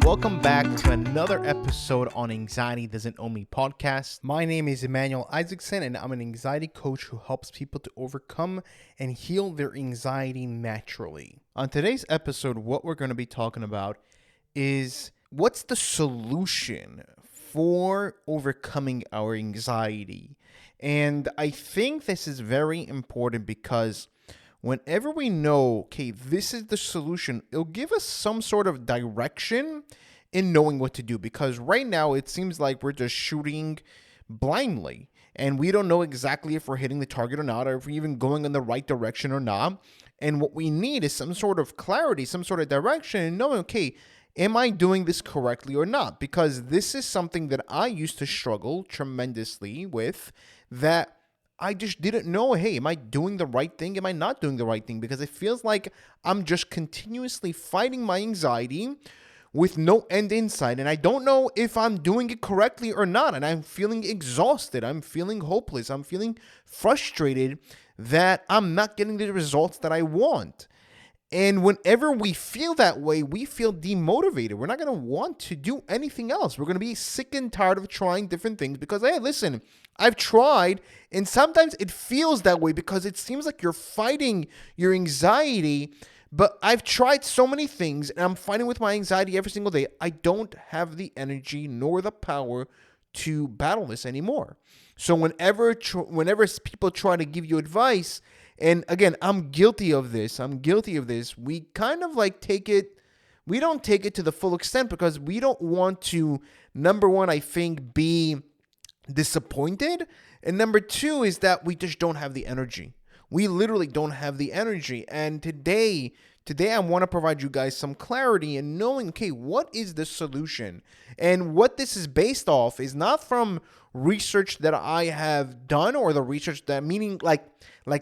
welcome back to another episode on Anxiety Doesn't Own Me podcast. My name is Emmanuel Isaacson, and I'm an anxiety coach who helps people to overcome and heal their anxiety naturally. On today's episode, what we're going to be talking about is what's the solution for overcoming our anxiety. And I think this is very important because whenever we know, okay, this is the solution, it'll give us some sort of direction in knowing what to do. Because right now, it seems like we're just shooting blindly. And we don't know exactly if we're hitting the target or not, or if we're even going in the right direction or not. And what we need is some sort of clarity, some sort of direction, and knowing, okay, am I doing this correctly or not? Because this is something that I used to struggle tremendously with, that I just didn't know, hey, am I doing the right thing? Am I not doing the right thing? Because it feels like I'm just continuously fighting my anxiety with no end in sight. And I don't know if I'm doing it correctly or not. And I'm feeling exhausted. I'm feeling hopeless. I'm feeling frustrated that I'm not getting the results that I want. And whenever we feel that way, we feel demotivated. We're not going to want to do anything else. We're going to be sick and tired of trying different things because, hey, listen, I've tried, and sometimes it feels that way because it seems like you're fighting your anxiety, but I've tried so many things, and I'm fighting with my anxiety every single day. I don't have the energy nor the power to battle this anymore. So whenever people try to give you advice, and again, I'm guilty of this. We kind of like we don't take it to the full extent because we don't want to, number one, I think, be disappointed. And number two is that we just don't have the energy. We literally don't have the energy. And today I want to provide you guys some clarity in knowing, okay, what is the solution? And what this is based off is not from research that I have done or the research that, meaning like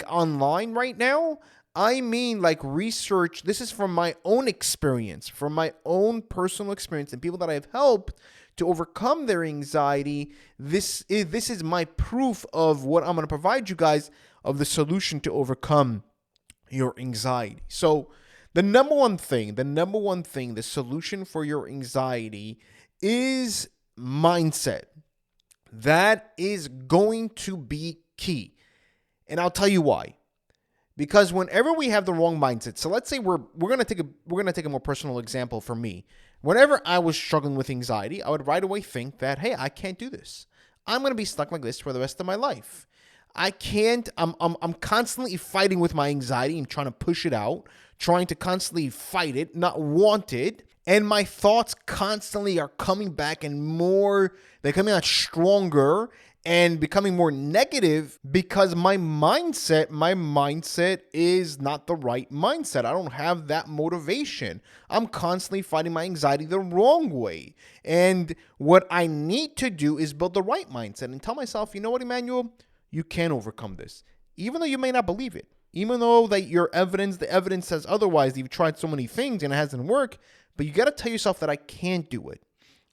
online right now. I mean like research. This is from my own experience, from my own personal experience and people that I've helped to overcome their anxiety. This is my proof of what I'm going to provide you guys of the solution to overcome your anxiety. So the number one thing, the solution for your anxiety is mindset. That is going to be key. And I'll tell you why. Because whenever we have the wrong mindset, so let's say we're gonna take a more personal example for me. Whenever I was struggling with anxiety, I would right away think that, hey, I can't do this. I'm gonna be stuck like this for the rest of my life. I can't. I'm constantly fighting with my anxiety and trying to push it out, trying to constantly fight it, not want it. And my thoughts constantly are coming back and they're coming out stronger and becoming more negative because my mindset is not the right mindset. I don't have that motivation. I'm constantly fighting my anxiety the wrong way. And what I need to do is build the right mindset and tell myself, you know what, Emmanuel, you can overcome this. Even though you may not believe it. Even though that the evidence says otherwise, you've tried so many things and it hasn't worked, but you got to tell yourself that I can't do it.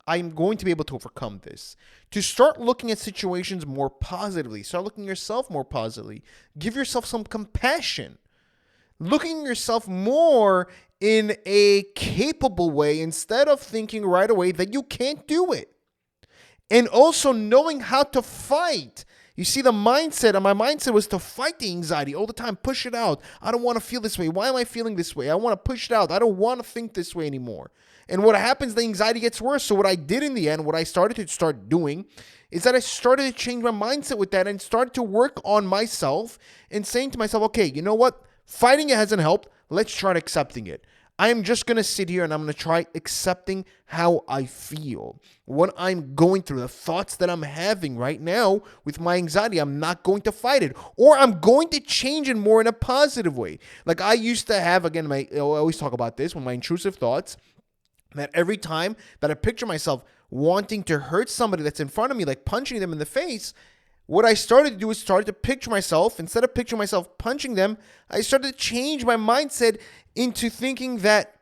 I'm going to be able to overcome this. To start looking at situations more positively, start looking at yourself more positively. Give yourself some compassion. Looking at yourself more in a capable way instead of thinking right away that you can't do it. And also knowing how to fight. You see, my mindset was to fight the anxiety all the time, push it out. I don't want to feel this way. Why am I feeling this way? I want to push it out. I don't want to think this way anymore. And what happens, the anxiety gets worse. So what I did in the end, what I started to start doing is that I started to change my mindset with that and started to work on myself and saying to myself, okay, you know what? Fighting it hasn't helped. Let's try accepting it. I am just going to sit here and I'm going to try accepting how I feel, what I'm going through, the thoughts that I'm having right now with my anxiety. I'm not going to fight it, or I'm going to change it more in a positive way. Like I used to have, again, I always talk about this, when my intrusive thoughts, that every time that I picture myself wanting to hurt somebody that's in front of me, like punching them in the face, what I started to do is started to picture myself, instead of picturing myself punching them, I started to change my mindset into thinking that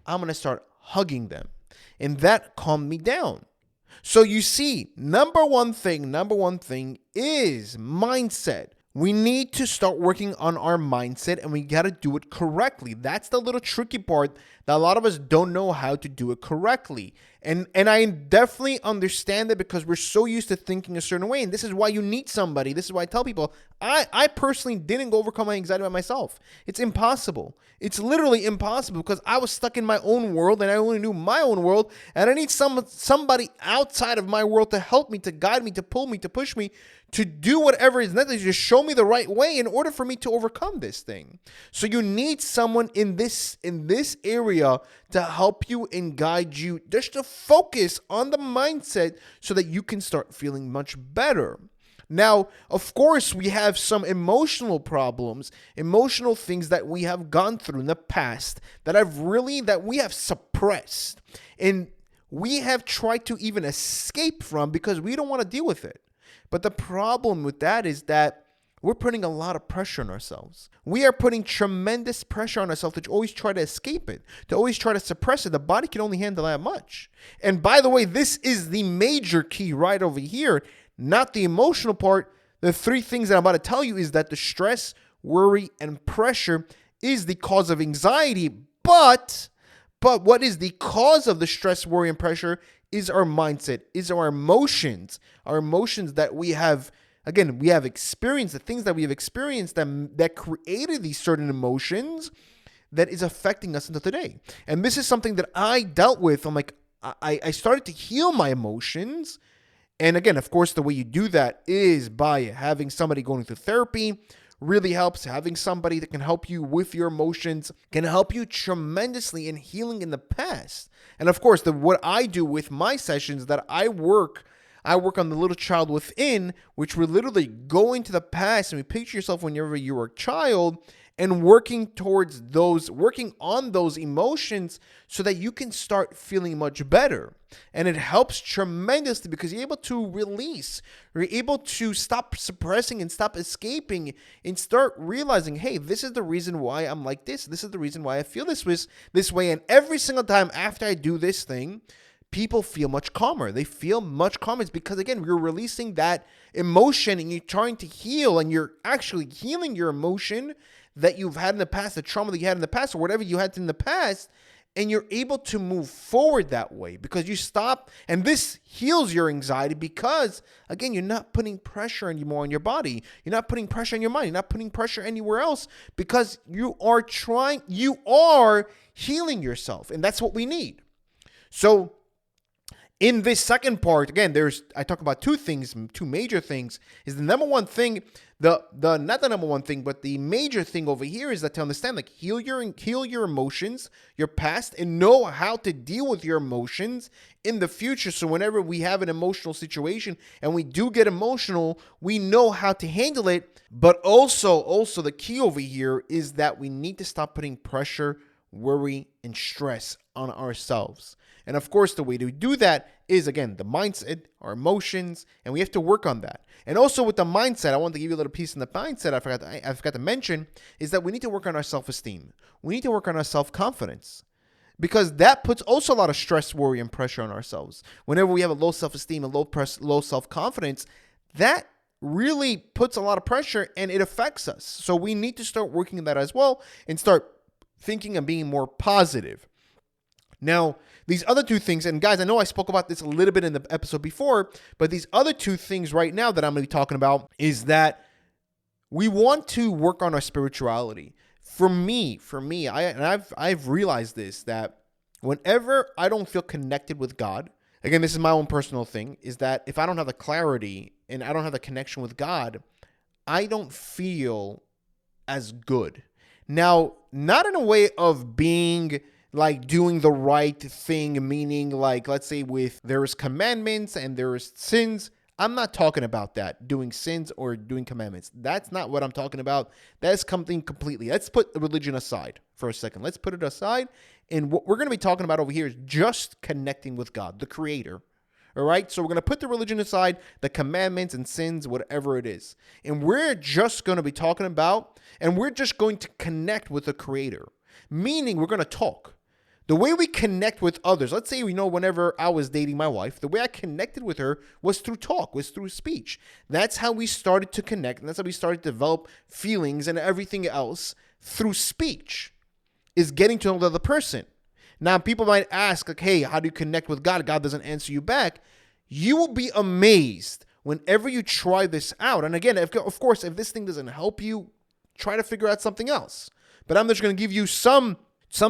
I'm going to start hugging them. And that calmed me down. So you see, number one thing is mindset. We need to start working on our mindset, and we got to do it correctly. That's the little tricky part that a lot of us don't know how to do it correctly. And I definitely understand that because we're so used to thinking a certain way. And this is why you need somebody. This is why I tell people, I personally didn't overcome my anxiety by myself. It's impossible. It's literally impossible because I was stuck in my own world and I only knew my own world. And I need somebody outside of my world to help me, to guide me, to pull me, to push me, to do whatever is necessary, to show me the right way in order for me to overcome this thing. So you need someone in this area to help you and guide you, just to focus on the mindset so that you can start feeling much better. Now, of course, we have some emotional problems, emotional things that we have gone through in the past that we have suppressed. And we have tried to even escape from because we don't want to deal with it. But the problem with that is that we're putting a lot of pressure on ourselves. We are putting tremendous pressure on ourselves to always try to escape it, to always try to suppress it. The body can only handle that much. And by the way, this is the major key right over here, not the emotional part. The three things that I'm about to tell you is that the stress, worry, and pressure is the cause of anxiety. But what is the cause of the stress, worry, and pressure is our mindset, is our emotions that we have. Again, we have experienced the things that we have experienced that created these certain emotions that is affecting us until today. And this is something that I dealt with. I'm like, I started to heal my emotions. And again, of course, the way you do that is by having somebody going through therapy. Really helps. Having somebody that can help you with your emotions can help you tremendously in healing in the past. And of course, what I do with my sessions, that I work on the little child within, which we literally go into the past and we picture yourself whenever you were a child and working on those emotions so that you can start feeling much better. And it helps tremendously because you're able to release, you're able to stop suppressing and stop escaping and start realizing, hey, this is the reason why I'm like this. This is the reason why I feel this way. And every single time after I do this thing, people feel much calmer. They feel much calmer. It's because, again, you're releasing that emotion and you're trying to heal, and you're actually healing your emotion that you've had in the past, the trauma that you had in the past, or whatever you had in the past, and you're able to move forward that way because you stop. And this heals your anxiety because, again, you're not putting pressure anymore on your body. You're not putting pressure on your mind. You're not putting pressure anywhere else because you are healing yourself. And that's what we need. So in this second part, again, I talk about two major things. Is the number one thing, not the number one thing, but the major thing over here is that to understand, like, heal your emotions, your past, and know how to deal with your emotions in the future. So whenever we have an emotional situation and we do get emotional, we know how to handle it. But also the key over here is that we need to stop putting pressure, worry, and stress on ourselves. And of course, the way to do that is, again, the mindset, our emotions, and we have to work on that. And also with the mindset, I want to give you a little piece in the mindset I forgot to mention, is that we need to work on our self-esteem. We need to work on our self-confidence because that puts also a lot of stress, worry, and pressure on ourselves. Whenever we have a low self-esteem and low self-confidence, that really puts a lot of pressure and it affects us. So we need to start working on that as well and start thinking and being more positive. Now, these other two things, and guys, I know I spoke about this a little bit in the episode before, but these other two things right now that I'm going to be talking about is that we want to work on our spirituality. For me, I've realized this, that whenever I don't feel connected with God, again, this is my own personal thing, is that if I don't have the clarity and I don't have the connection with God, I don't feel as good. Now, not in a way of being like doing the right thing, meaning like, let's say there's commandments and there's sins. I'm not talking about that, doing sins or doing commandments. That's not what I'm talking about. That's something completely. Let's put religion aside for a second. Let's put it aside. And what we're going to be talking about over here is just connecting with God, the Creator. All right. So we're going to put the religion aside, the commandments and sins, whatever it is. And we're just going to be talking about, and we're just going to connect with the Creator, meaning we're going to talk. The way we connect with others, let's say, whenever I was dating my wife, the way I connected with her was through talk, was through speech. That's how we started to connect, and that's how we started to develop feelings and everything else through speech, is getting to know the other person. Now, people might ask, like, hey, how do you connect with God? God doesn't answer you back. You will be amazed whenever you try this out. And again, of course, if this thing doesn't help you, try to figure out something else. But I'm just going to give you some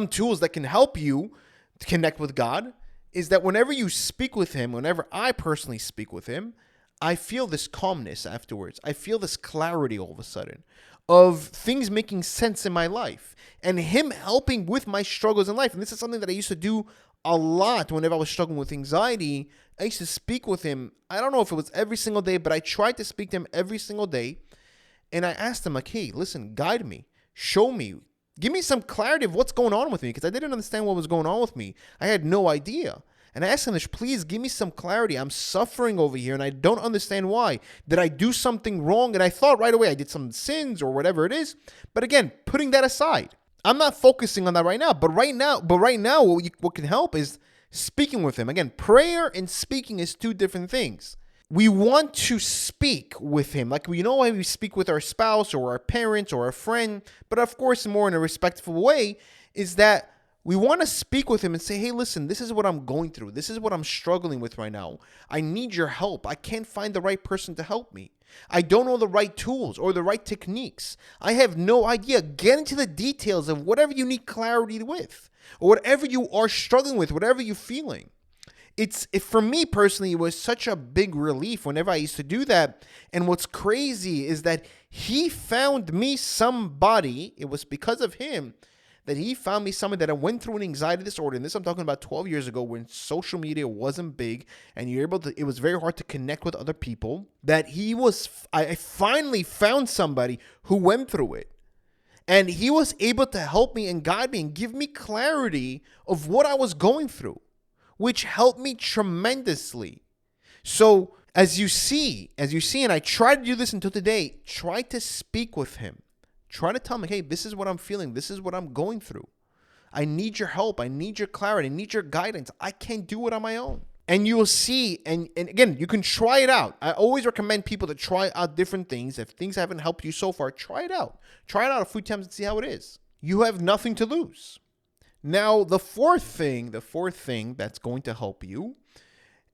tools that can help you to connect with God, is that whenever you speak with him, whenever I personally speak with him, I feel this calmness afterwards. I feel this clarity all of a sudden of things making sense in my life and him helping with my struggles in life. And this is something that I used to do a lot whenever I was struggling with anxiety. I used to speak with him. I don't know if it was every single day, but I tried to speak to him every single day. And I asked him, like, hey, listen, guide me, show me, give me some clarity of what's going on with me, because I didn't understand what was going on with me. I had no idea. And I asked him, please give me some clarity. I'm suffering over here and I don't understand why. Did I do something wrong? And I thought right away I did some sins or whatever it is. But again, putting that aside, I'm not focusing on that right now. But right now, what can help is speaking with him. Again, prayer and speaking is two different things. We want to speak with him. Like, we know why we speak with our spouse or our parents or a friend, but of course, more in a respectful way, is that we want to speak with him and say, hey, listen, this is what I'm going through. This is what I'm struggling with right now. I need your help. I can't find the right person to help me. I don't know the right tools or the right techniques. I have no idea. Get into the details of whatever you need clarity with, or whatever you are struggling with, whatever you're feeling. For me personally, it was such a big relief whenever I used to do that. And what's crazy is that he found me somebody. It was because of him that he found me somebody that I went through an anxiety disorder. And this I'm talking about 12 years ago, when social media wasn't big and it was very hard to connect with other people. I finally found somebody who went through it. And he was able to help me and guide me and give me clarity of what I was going through, which helped me tremendously. So as you see, and I try to do this until today, try to speak with him. Try to tell him, hey, this is what I'm feeling. This is what I'm going through. I need your help. I need your clarity. I need your guidance. I can't do it on my own. And you will see, and again, you can try it out. I always recommend people to try out different things. If things haven't helped you so far, try it out. Try it out a few times and see how it is. You have nothing to lose. Now, the fourth thing that's going to help you,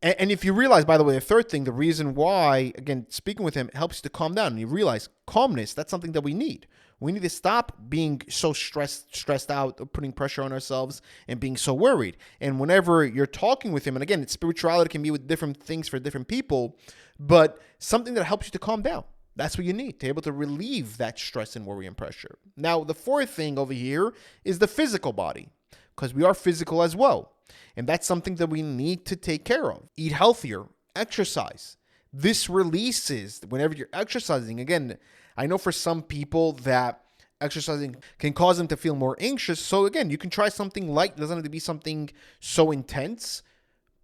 and if you realize, by the way, the third thing, the reason why, again, speaking with him helps you to calm down, and you realize calmness, that's something that we need. We need to stop being so stressed out, putting pressure on ourselves, and being so worried. And whenever you're talking with him, and again, spirituality can be with different things for different people, but something that helps you to calm down. That's what you need to be able to relieve that stress and worry and pressure. Now, the fourth thing over here is the physical body, because we are physical as well. And that's something that we need to take care of. Eat healthier, exercise. This releases, whenever you're exercising, again, I know for some people that exercising can cause them to feel more anxious. So again, you can try something light. It doesn't have to be something so intense.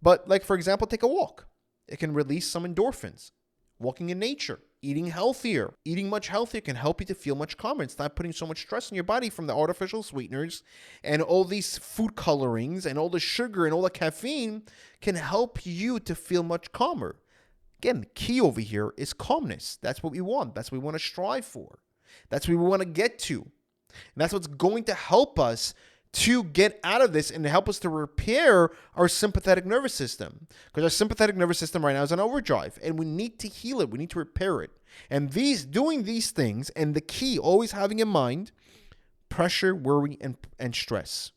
But like, for example, take a walk. It can release some endorphins. Walking in nature, eating healthier, eating much healthier can help you to feel much calmer. It's not putting so much stress in your body from the artificial sweeteners and all these food colorings and all the sugar and all the caffeine can help you to feel much calmer. Again, the key over here is calmness. That's what we want. That's what we want to strive for. That's what we want to get to. And that's what's going to help us to get out of this and to help us to repair our sympathetic nervous system. Because our sympathetic nervous system right now is on overdrive and we need to heal it. We need to repair it. And doing these things, and the key, always having in mind, pressure, worry, and stress.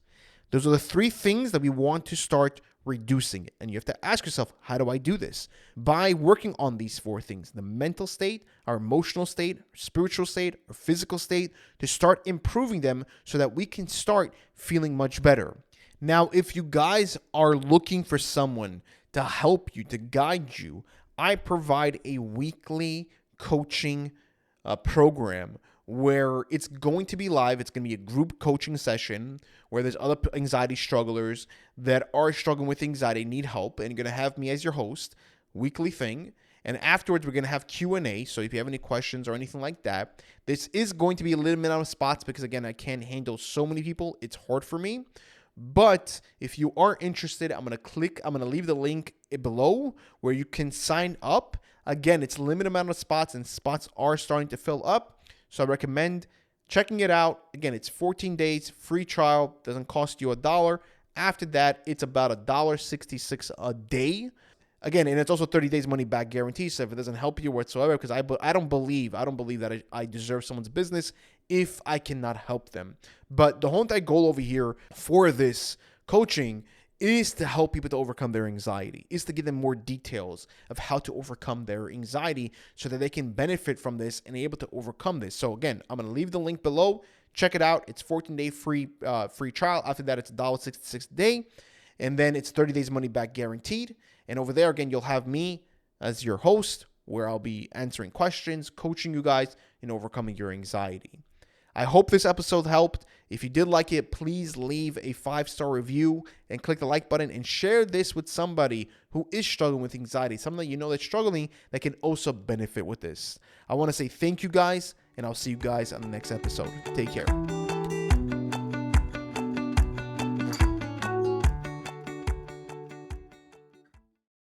Those are the three things that we want to start reducing it. And you have to ask yourself, how do I do this? By working on these four things: the mental state, our emotional state, our spiritual state, our physical state, to start improving them so that we can start feeling much better. Now, if you guys are looking for someone to help you, to guide you, I provide a weekly coaching program where it's going to be live. It's going to be a group coaching session where there's other anxiety strugglers that are struggling with anxiety, need help, and you're going to have me as your host, weekly thing. And afterwards, we're going to have Q&A. So if you have any questions or anything like that, this is going to be a limited amount of spots because, again, I can't handle so many people. It's hard for me. But if you are interested, I'm going to leave the link below where you can sign up. Again, it's a limited amount of spots and spots are starting to fill up. So I recommend checking it out. Again, it's 14 days, free trial, doesn't cost you $1. After that, it's about $1.66 a day. Again, and it's also 30 days money back guarantee. So if it doesn't help you whatsoever, because I don't believe that I deserve someone's business if I cannot help them. But the whole entire goal over here for this coaching is to help people to overcome their anxiety, is to give them more details of how to overcome their anxiety so that they can benefit from this and able to overcome this. So again, I'm going to leave the link below. Check it out. It's 14-day free trial. After that, it's $1.66 a day. And then it's 30 days money back guaranteed. And over there, again, you'll have me as your host where I'll be answering questions, coaching you guys in overcoming your anxiety. I hope this episode helped. If you did like it, please leave a 5-star review and click the like button and share this with somebody who is struggling with anxiety, someone that you know that's struggling that can also benefit with this. I want to say thank you guys, and I'll see you guys on the next episode. Take care.